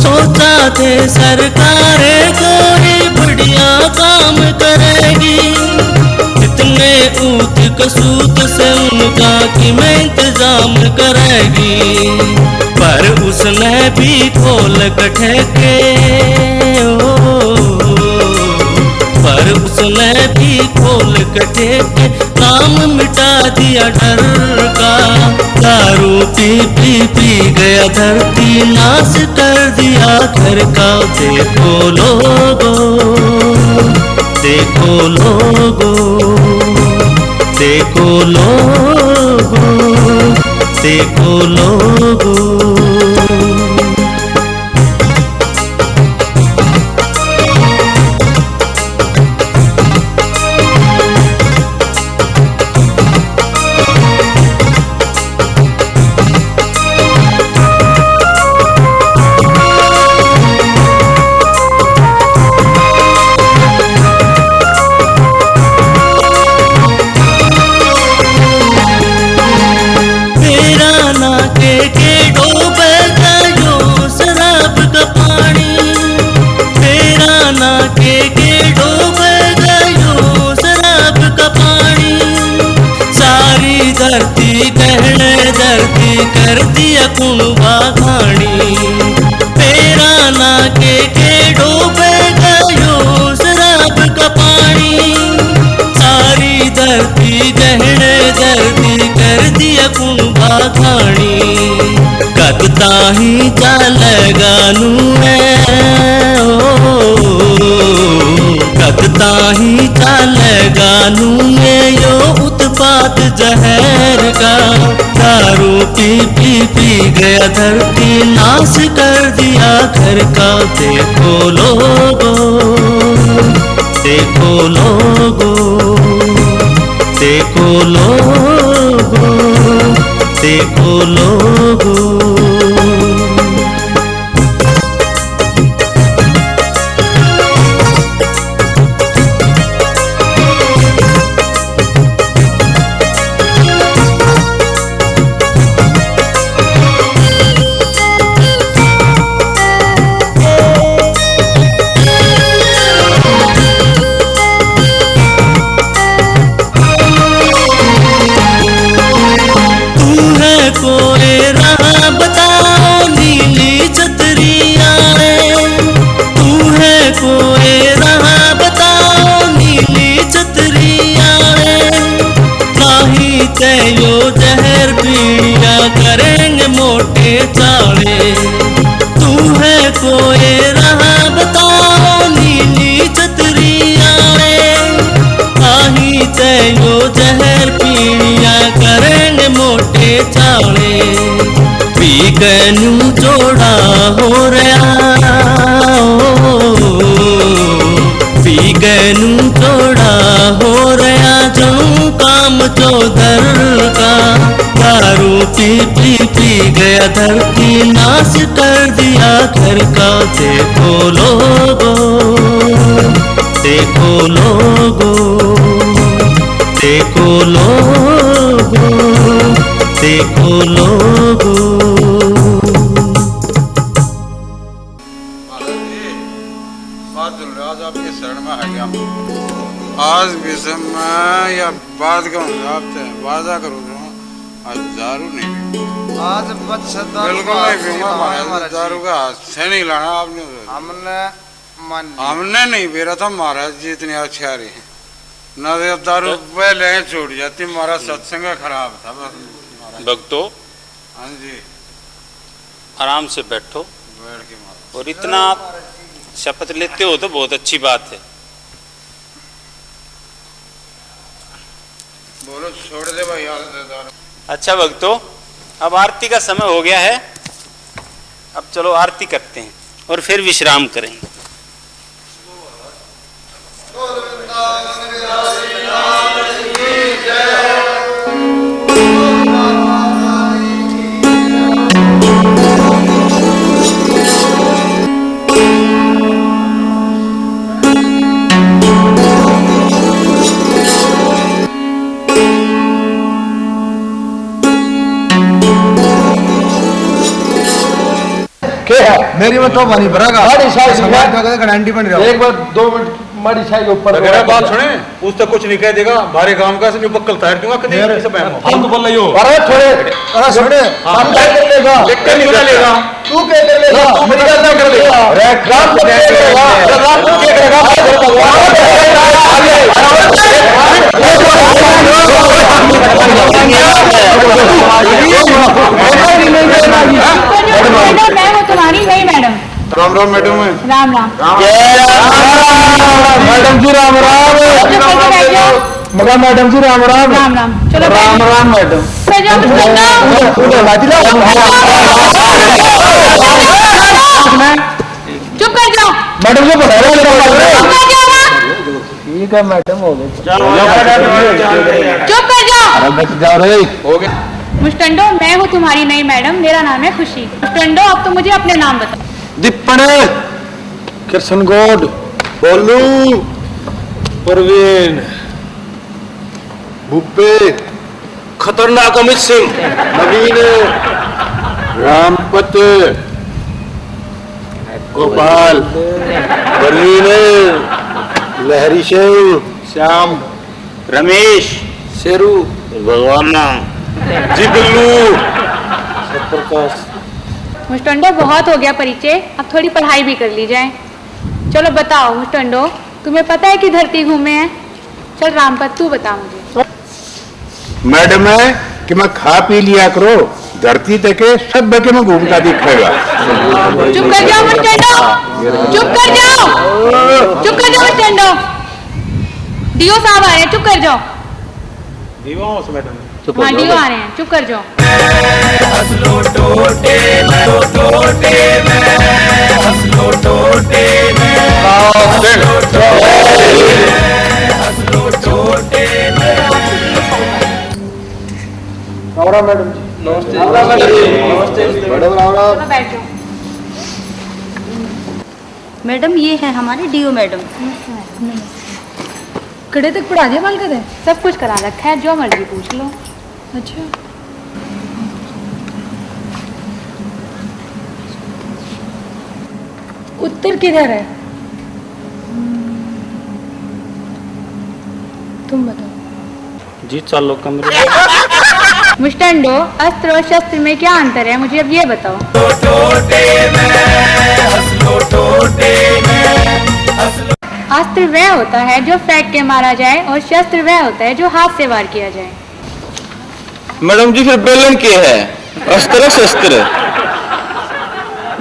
सोचा थे सरकारें कोई बढ़िया काम करेगी। जितने ऊत कसूत से उनका कि मैं इंतजाम करेगी। पर उसने भी खोल कठे के पर उसने भी खोल कठे के काम मिटा दिया डर का। दारू पी पी पी गया धरती, नाश कर दिया घर का। देखो लोगो, देखो लोगो, देखो लोगो, देखो लोगो। कुणवा खानी तेरा ना के डूबे गयो शराब का पानी सारी धरती गहने धरती कर दिया कुणवा खानी कदता ही चलेगा कदता ही चलेगा यो उत्पात जहर का दारू पी गया धरती नाश कर दिया घर का देखो लोगो देखो लोगो देखो लोगो देखो लोगो यो जहर पीड़िया करेंगे मोटे चाले तू है कोई रहा बताओ नीली छतरिया आही ते यो जहर पीड़िया करेंगे मोटे चाले पी गनू जोड़ा हो रहा पी गनू जोड़ा हो रहा जनू काम चौधर का दारू पी गया धरती नाश कर दिया घर का देखो लोगो देखो लोगो देखो लोगो देखो लोगो आज आपके शरण में आ गया आज विषम में या बात का वादा करूँ आज दारू नहीं आज बिल्कुल नहीं पीऊंगा दारू का हाथ से नहीं लाना आपने हमने नहीं पी रहा था महाराज जी इतनी अच्छी आ रही है न तो दारू पहले छोड़ जाती हमारा सत्संग खराब था बस भक्तों हाँ जी आराम से बैठो बैठ के और इतना शपथ लेते हो तो बहुत अच्छी बात है बोलो छोड़ दे भाई अच्छा भक्तों अब आरती का समय हो गया है अब चलो आरती करते हैं और फिर विश्राम करेंगे मेरी में तो बनी भरागा गारंटी बन रहा एक बार 2 मिनट मारी छाई के ऊपर अगर बात सुने उससे कुछ नहीं कह देगा भारी काम का से बक्कल तैयार क्यों कदे से बैठो हम तो बोल रही हो अरे थोड़े अरे सुने हम क्या कर लेगा लेकिन नहीं लेगा तू क्या कर लेगा मेरी बात नहीं कर लेगा अरे रात को क्या करेगा रात को क्या मैं तुम्हारी नहीं मैडम राम राम मैडम राम राम मैडम जी राम राम मगर मैडम जी राम राम राम राम चलो राम राम मैडम चुप कर जाओ मैडम को बता ठीक है मैडम हो गए चुप कर जाओ जाओ रे हो गए मुस्टंडो मैं हूँ तुम्हारी नई मैडम मेरा नाम है खुशी मुस्टंडो अब तो मुझे अपने नाम बताओ दिप्पणे किरसनगोड बोलू परवीन भुप्पे खतरनाक अमित सिंह नवीन रामपत गोपाल परवीन लहरी सिंह श्याम रमेश शेरू भगवान जी बिल्लू सतप्रकाश मुस्टंडो बहुत हो गया परिचय, अब थोड़ी पढ़ाई भी कर ली जाए। चलो बताओ मुस्टंडो, तुम्हें पता है कि धरती घूमे है? चल रामपत तू बता मुझे। मैडम है कि मैं खा पी लिया करो, धरती तक सब बके में घूमता दिखेगा। चुप कर जाओ मुस्टंडो, चुप कर जाओ, चुप कर जाओ मुस्टंडो। डीओ साहब आ रहे हैं, चुप कर जाओ। मैडम हाँ डीओ आ रहे हैं, चुप कर जाओ। हसलो टोटे में, टोटे में, हसलो टोटे में, हसलो टोटे में। मैडम जी नमस्ते। चलो बैठ जाओ। मैडम ये है हमारे डीओ मैडम। कड़े तक पढ़ा दिया बाल कदे? सब कुछ करा रखा है, जो मर्जी पूछ लो। अच्छा उत्तर किधर है? तुम बताओ। जी चलो कमरे। मुस्टंडो, अस्त्र और शस्त्र में क्या अंतर है, मुझे अब ये बताओ। अस्त्र वह होता है जो फेंक के मारा जाए और शस्त्र वह होता है जो हाथ से वार किया जाए। मैडम जी फिर बेलन क्या है? अस्त्र शस्त्र।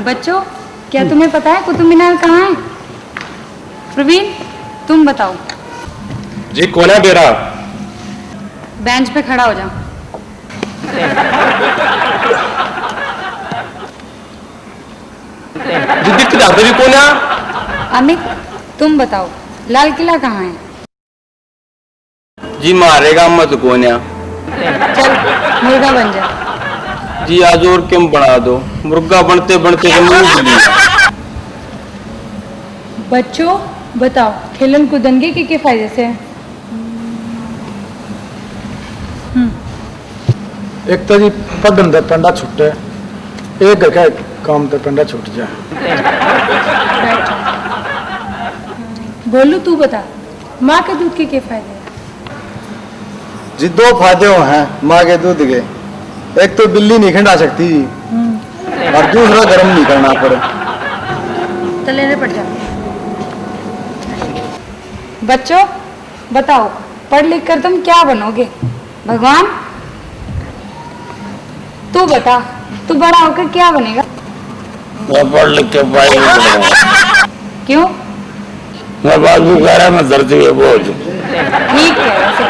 बच्चों क्या तुम्हें पता है कुतुब मीनार कहाँ है? प्रवीण तुम बताओ। जी कौन है बेरा? बेंच पे खड़ा हो जाओ। जी कौन है? अमित तुम बताओ, लाल किला कहाँ है? जी मारेगा मत कौन है? चल मुर्गा बन जा। जी आज और क्यों बना दो, मुर्गा बनते बनते तो मुंह खुल गया। बच्चों बताओ, खेलन कूदन के फायदे से? एक तो जी पढ़न दे पंडा छुट्टे, एक घर का काम तो पंडा छूट जाए। बोलू तू बता, माँ के दूध के फायदे हैं? जी दो फायदे हैं माँ के दूध के, एक तो बिल्ली नहीं खंडा सकती और दूसरा गर्म नहीं करना पड़े। तो लेने पड़ जा। बच्चों बताओ, पढ़ लिख कर तुम क्या बनोगे? भगवान? तू बता, तू बड़ा होकर क्या बनेगा? मैं पढ़ लिख के पाई नहीं बनूंगा। क्यों? मैं बात भी कह रहा, मैं धरती पे बोझ। ठीक है वैसे।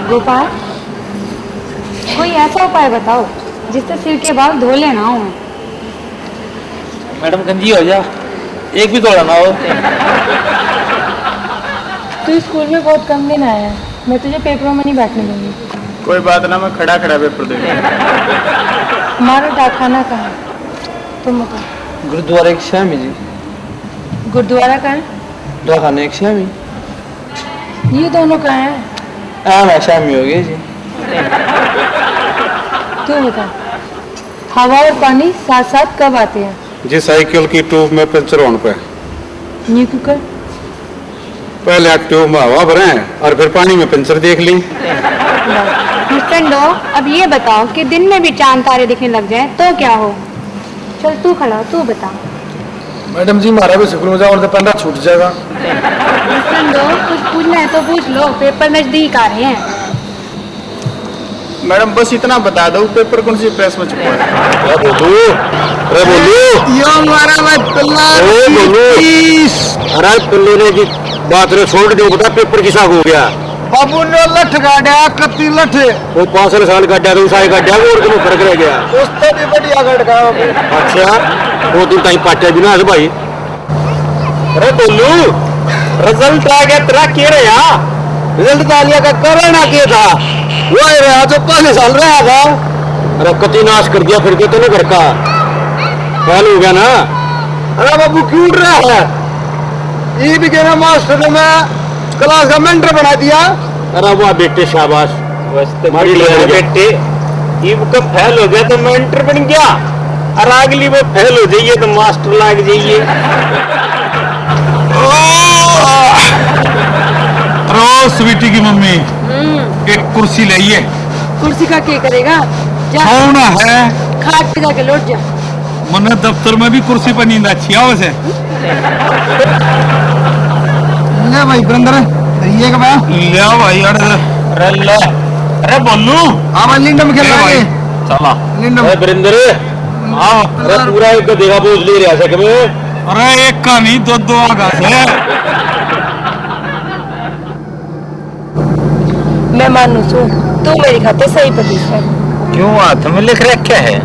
गोपाल कोई ऐसा उपाय बताओ जिससे सिर के बाल धोले ना हो। मैडम गंजी हो जा, एक भी तोड़ा ना हो। तू स्कूल में बहुत कम दिन आया है, मैं तुझे पेपरों में नहीं बैठने दूंगी। कोई बात ना, मैं खड़ा खड़ा पेपर दूंगा। हमारा डाकखाना कहाँ है? तुम बताओ। गुरुद्वारा एक श्यामी जी। गुरुद्वारा कहाँ है? डाकखाना एक श्यामी। ये दोनों कहाँ हैं? मैं श्यामी हो गई जी। तू बता, हवा और पानी साथ साथ कब आते हैं? जी साइकिल की ट्यूब में पंचर होने पे। New cooker? पहले ट्यूब में हवा भरे और फिर पानी में पंचर देख ली। मुस्टंडो, अब ये बताओ कि दिन में भी चांद तारे दिखने लग जाए तो क्या हो? चल तू खड़ा हो, तू बता। मैडम जी हमारा भी स्कूल में जाओ और पंडा छूट जाएगा। मुस्टंडो, कुछ पूछना है तो पूछ लो, पेपर नजदीक आ रहे हैं। मैडम बस इतना बता दो, पेपर कौन सी प्रेस में छपा है? अरे पिल्लू ने की बात रे छोड़ दो, बता पेपर किसा हो गया? बाबू ने लठ गाड़ा, कत्ती लठ। वो 5 साल गाड़ा तो उसाई गाड़ा और क्यों फर्क रह गया? उससे भी बढ़िया गड़का। अच्छा वो दिन टाइम पाटे भी ना है भाई। अरे बोलू रिजल्ट आ गया तेरा, क्या रे यार? रिजल्ट आ लिया का करना क्या था? वो रहा जो 5 साल रहा था। अरे कति नाश कर दिया फिर के तो घर का फैल हो गया ना। अरे बाबू क्यों रहा है? ये भी कहना मास्टर ने मैं क्लास का मेंटर बना दिया। अरे वाह बेटे शाबाश, तुम्हारी बेटे ये कब फेल हो गया तो मेंटर बन गया, और अगली वो फेल हो जाइए तो मास्टर लाग जाइए। स्वीटी की मम्मी एक कुर्सी लाइए। कुर्सी का क्या करेगा? जा कौन है? खाट पे जाके लौट जा। मने दफ्तर में भी कुर्सी पर नींद अच्छी आओ से ले भाई बंदर ये का ले आओ भाई अरे बोलू हाँ भाई लिंडम खेल रहा है चला लिंडम बरिंदर आओ अरे पूरा एक देखा बोझ ले रहा है कभी अरे एक का नहीं दो आगा से मैं मानू सू तू मेरी खाते सही पति है। क्यों हाथ में लिख रखा है?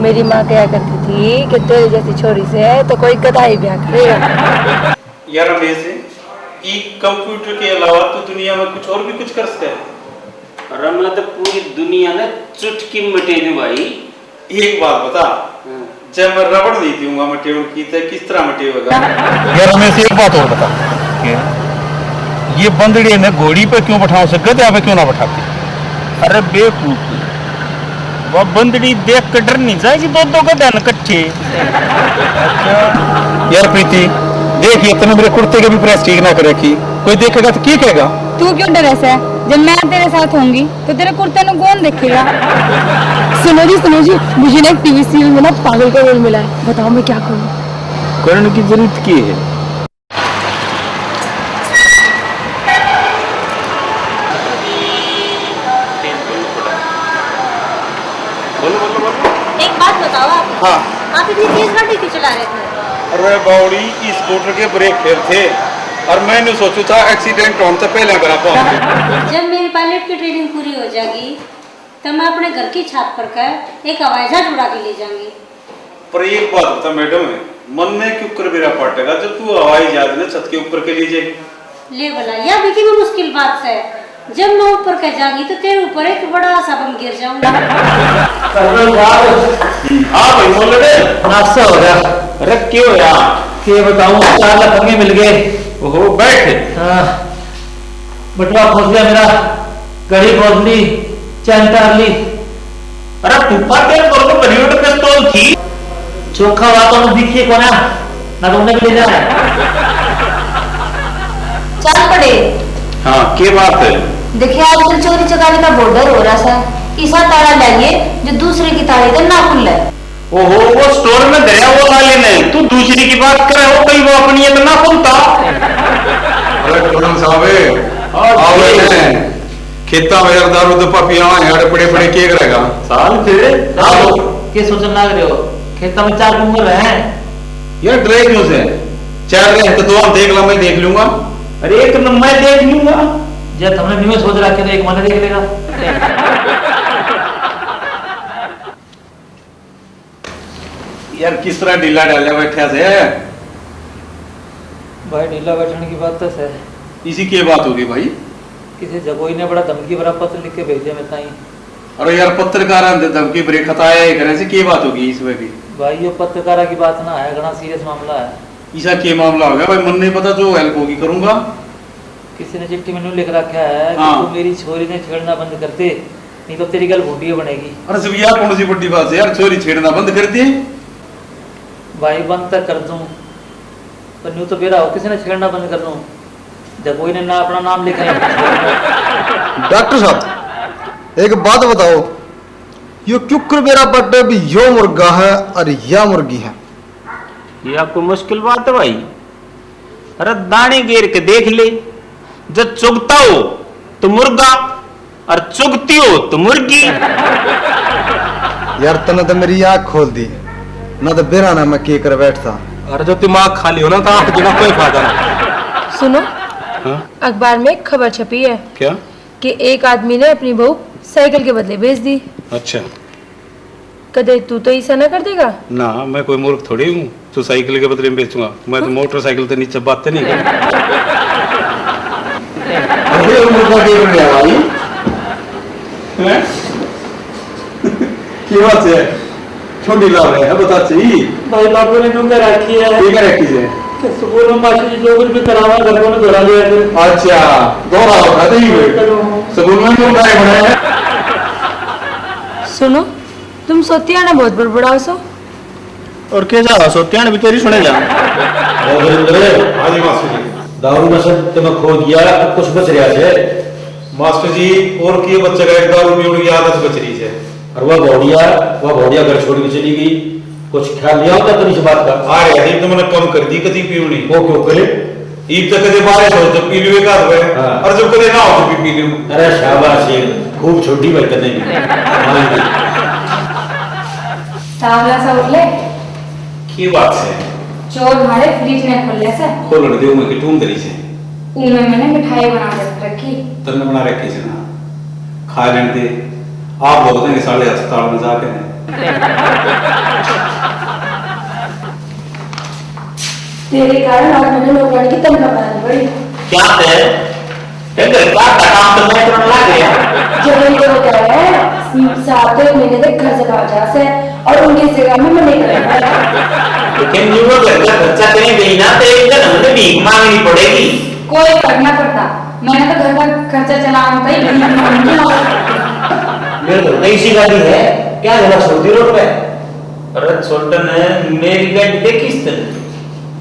मेरी माँ क्या करती थी कि तेरे जैसी छोरी से तो कोई गधाई ब्याह करेगा। यार रमेश ई कंप्यूटर के अलावा तो दुनिया में कुछ और भी कुछ कर सकते हैं। अरे मैं तो पूरी दुनिया ने चुटकी मिटे दूं भाई। एक बात बता, जब मैं रबड़ नहीं दूंगा मटेड़ की तो किस तरह मटेगा? यार रमेश एक बात और बता, ये बंदड़ी ने घोड़ी पे क्यों बैठाओ से गधा पे क्यों ना बैठाती? अरे बेवकूफ, वह बंदड़ी देख कर डर नहीं जाएगी दो गधा न कट्ठे। यार प्रीति देख ये तूने मेरे कुर्ते के भी प्रेस ठीक ना कर रखी, कोई देखेगा तो क्या कहेगा? तू क्यों डरे से? जब मैं तेरे साथ होंगी तो तेरे कुर्ते में कौन देखेगा? सुनो जी मुझे ना एक टीवी सीरियल में ना पागल का रोल मिला है, बताओ मैं क्या करूँ? करने की जरूरत की है? एक बात बताओ आप। हाँ। आप इतनी तेज गाड़ी क्यों चला रहे थे? अरे बाउड़ी स्कूटर के ब्रेक फेल थे और मैंने सोचू था एक्सीडेंट होने से पहले करा पाऊँ। जब मेरी पायलट की ट्रेनिंग पूरी हो जाएगी तो मैं अपने घर की छत पर कर एक हवाई जहाज उड़ा के ले जाऊंगी। पर एक बात बता मैडम, मन में क्यों कर मेरा पड़ेगा जब तू हवाई जहाज में छत के ऊपर के लिए जाएगी? ले भला यह भी कितनी मुश्किल बात है। जब मैं ऊपर के जाऊंगी तो तेरे ऊपर एक बड़ा सा बम गिर जाऊंगा। हाँ भाई बोल रहे नाश्ता हो गया। अरे क्यों यार क्या बताऊं, 4 लाख हमें मिल गए। ओहो बैठ। हाँ बटवा खोज लिया मेरा, घड़ी खोज ली, चैन तार ली। अरे टूपा के तो बॉलीवुड पिस्तौल थी, चोखा बातों में दिखिए कौन है ना तुमने भी ले जाए। चल पड़े। हाँ क्या बात है? देखिए आजकल चोरी चकारी का बॉर्डर हो रहा है, ऐसा ताला लाइए जो दूसरे की ताले का ना खुले। ओहो वो स्टोर में दरिया वो वाले ने, तू दूसरी की बात करे हो, कहीं वो अपनी है तो ना खुलता। अरे कौन साहब आओ खेता में यार दारू तो पपिया यार बड़े बड़े केक रहेगा साल फिर आओ के सोचन ना करे हो, खेता में 4 कुंगल हैं यार डरे क्यों से? 4 रहे तो 2 हम देख ला, मैं देख लूंगा। अरे एक मैं देख लूंगा, जब हमने न्यू सोच रखे तो एक महीने देख लेगा। यार किस तरह ढीला डाले बैठा से? भाई ढीला बैठने की बात तो है, इसी की बात होगी भाई। किसी जगोई ने बड़ा धमकी भरा पत्र लिख के भेजे मैं ताई। अरे यार पत्रकार धमकी ब्रेक खताया है करे से की बात होगी इसमें भी? भाई ये पत्रकारा की बात ना है, घना सीरियस मामला है। ईसा के मामला हो गया भाई, मन नहीं पता जो हेल्प होगी करूंगा। किसी ने चिट्ठी में लिख रखा है कि तू मेरी छोरी ने छेड़ना बंद कर दे, नहीं तो तेरी गल भूटिया बनेगी। अरे सब यार कौन सी बड़ी बात है यार, छोरी छेड़ना बंद कर दे। भाई बंद तक कर दूं पर न्यू तो बेरा हो, किसी ने छेड़ना बंद कर दूं जब कोई ने ना अपना नाम लिखा है। डॉक्टर साहब एक बात बताओ, यो क्यों मेरा बर्थडे भी यो मुर्गा है और या मुर्गी है? ये आपको मुश्किल बात है भाई। अरे दाने गिर के देख ले, जब चुगता हो तो मुर्गा और चुगती हो तो मुर्गी। यार तने तो मेरी आँख खोल दी ना, तो बेरा ना मैं के कर बैठता। अरे जो दिमाग खाली हो ना तो आँख देना कोई फायदा नहीं। सुनो हाँ? अखबार में एक खबर छपी है क्या कि एक आदमी ने अपनी बहू साइकिल के बदले बेच दी। अच्छा कदे तू तो ऐसा ना कर देगा? ना मैं कोई मूर्ख थोड़ी हूँ तो साइकिल के बदले में बेचूंगा, मैं तो मोटरसाइकिल से नीचे बातें नहीं कर। की बात है छोटी लाभ है बता चाहिए भाई बापू ने जो कर रखी है, ठीक है रखी है कि स्कूल में मास्टर जी जो कुछ भी करावा घर में दोहरा लिया था। अच्छा दोहरा होगा तो ही स्कूल में क्यों गाय बनाया? सुनो तुम सोतिया ना बहुत बड़बड़ाओ सो। और क्या जा सोतिया ने भी तेरी सुने जा। हाजी मास्टर जी दारू नशा ते मैं खो दिया, अब कुछ बच रहा है मास्टर जी, और के बच्चे का एक दारू पीने की आदत बच रही है। और वह भौड़िया घर छोड़ के चली गई, कुछ ख्याल लिया होता तो इस बात का। अरे यार तो मैंने कम कर दी कभी पीवनी। वो क्यों करे? ईद तक कदे बारिश हो तो पी लूए का और जब कदे ना हो तो पी लूं। अरे शाबाश, ये खूब छोटी बात करने की। तावला सा उठले की बात से चोर मारे फ्रिज ने खोले से खोल दे मैं कि तुम दरी से उनमें मैंने मिठाई बना के रखी। तन्ने बना रखी से ना खा लेने दे। आप लोग तो साले अस्पताल में जाके तेरे कारण आज मैंने नौकरानी की तनख्वाह बनानी पड़ी। क्या है? घर का काम तो मैं करने लग गया। जब इनको क्या है 7 महीने तक घर चला जा से और उनकी जगह में मैं नहीं करूंगा। लेकिन जो वो घर का खर्चा करें गई ना तो एक दिन हमें भीख मांगनी पड़ेगी। कोई करना पड़ता, मैंने तो घर का खर्चा चलाना था ही मेरे तो नई सी गाड़ी है, क्या जरा छोटी रोड पे। अरे छोटन है, मेरी गाड़ी देख किस तरह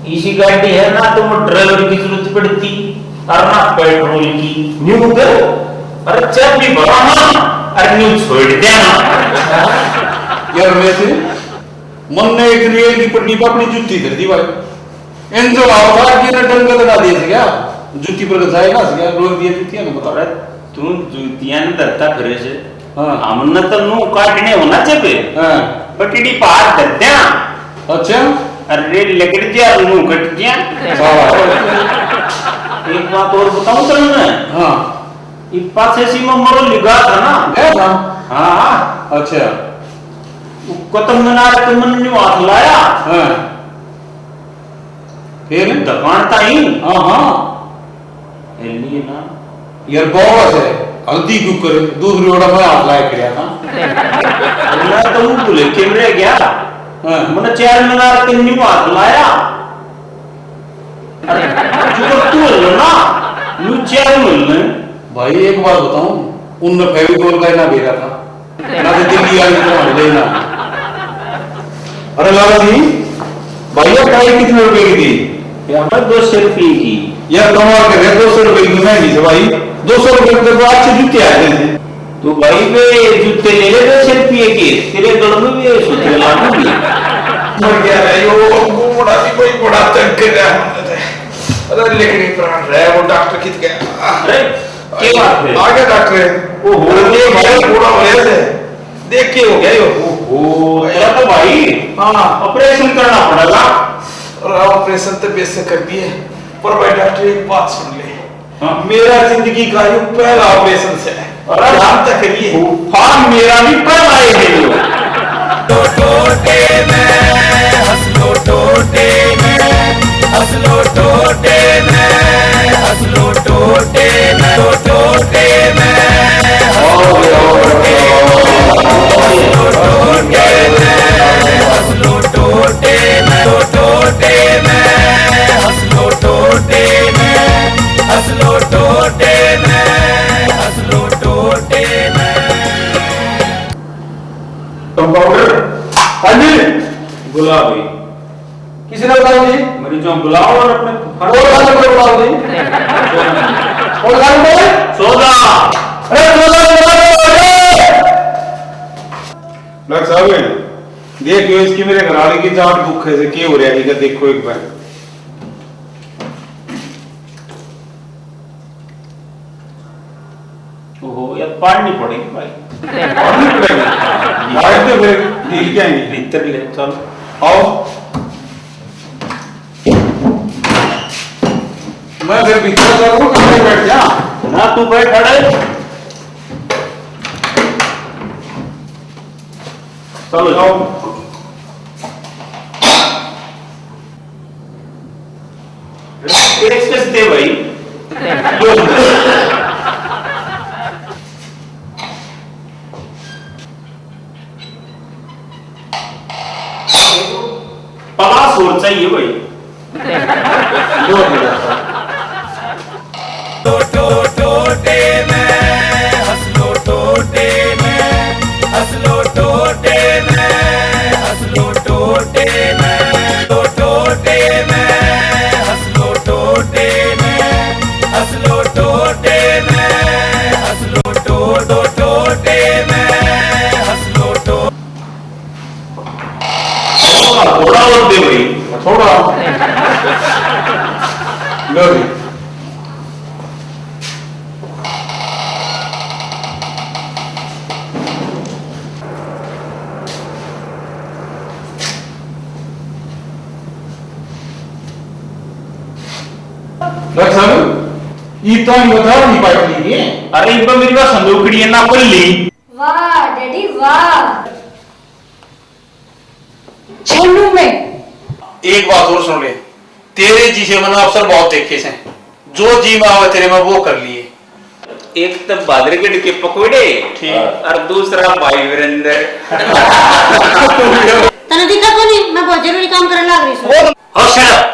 इसी गाड़ी है ना, तो ड्राइवर की जरूरत पड़ती और ना पेट्रोल की। न्यू कर अरे जब भी बड़ा ना अरे न्यू छोड़ देना यार। वैसे मन ने एक रेल की पटनी पर अपनी जूती कर दी भाई। इन जो आवाज की ना डंगा लगा दिए क्या जूती पर जाएगा क्या रोक दिया जूतियां ना बता। अरे तू जूतियां न दत्ता फिरे से हमने तो नु काटने होना चाहिए। हां पटड़ी पार कर दिया। अच्छा अरे लकड़ दिया नु कट दिया। एक बात और बताऊं तो मैं। हां ये पासे सीमा मरो लिखा था ना। है हां अच्छा कतम मीनार के मन ने हाथ लाया। हां फिर दुकान था ही। हां एलिए ना यार बहुत है हल्दी क्यों करे दूसरी ओड़ा में हाथ लाया किया था। मैं तो भूले कैमरे गया। मैंने 4 मीनार के न्यू हाथ लाया। अरे जो तू लो ना न्यू 4 मिलने। भाई एक बात बताऊं उनने फेविकोल का ना भेजा था ना तो दिल्ली आई तो लेना। अरे लाला जी भैया टाई कितने रुपए की थी? यार 200 रुपये की। यार कमाल कर रहे 200 रुपए की महंगी से भाई। 200 रुपए के तो अच्छे जूते आए थे। तो भाई वे जूते ले ले 200 रुपये के तेरे गल में भी सोचे लागूंगी। मर गया रे यो बड़ा भी कोई बड़ा तंग कर रहा है। अरे लेकिन प्राण रहे वो डॉक्टर कित गया। अरे क्या बात है? आ गया डॉक्टर। ओहो ये भाई पूरा हो गया से देख के हो गया यो। ओहो तेरा तो भाई हां ऑपरेशन करना पड़ेगा। और ऑपरेशन तो बेस से कर दिए पर भाई डॉक्टर एक बात सुन ले। मेरा जिंदगी का ये पहला ऑपरेशन से है और ध्यान तक करिए। हाँ मेरा भी पहला है। टोटे में हंस लो टोटे में हंस लो टोटे में हंस लो टोटे में टोटे में हंस लो टोटे में टोटे में हंस लो टोटे में हंस लो टोटे में हंस लो टोटे में। कंपाउंडर हाँ जी गुलाबी किसी ने बताओ जी मेरी जो बुलाओ और अपने और गाने पर बताओ जी और गाने पर सोदा। अरे डॉक्टर साहब देखियो इसकी मेरे घरवाले की जांच बुक है से क्या हो रहा है देखो एक बार। ओहो यार पढ़नी पड़ेगी भाई। पढ़नी पड़ेगी आज तो फिर ढील के आएंगे भीतर ले चल आओ। मैं फिर भीतर जाऊँ कमरे बैठ जा ना तू बैठ खड़े। चलो जाओ। एक्सप्रेस दे भाई। पलास और चाहिए भाई। टोटे में हंस लो टोटे में हंस लो टोटे में हंस लो टोटे में टोटे में हंस लो टोटे में हंस लो टोटे में हंस लो टोटे में हंस लो टो ये तो नहीं बताओ नहीं पाई ली अरे इब्बा मेरी बात संदूकड़ी है ना कुल्ली वाह डैडी वाह छन्नू में एक बात और सुन ले, तेरे जी से मैंने अवसर बहुत देखे से, जो जी में आवे तेरे में वो कर लिए। एक तो बादरगढ़ के पकोड़े और दूसरा भाई वीरेंद्र। तने दिखा को नहीं, मैं बहुत जरूरी काम करने लग रही हूँ। हो शराब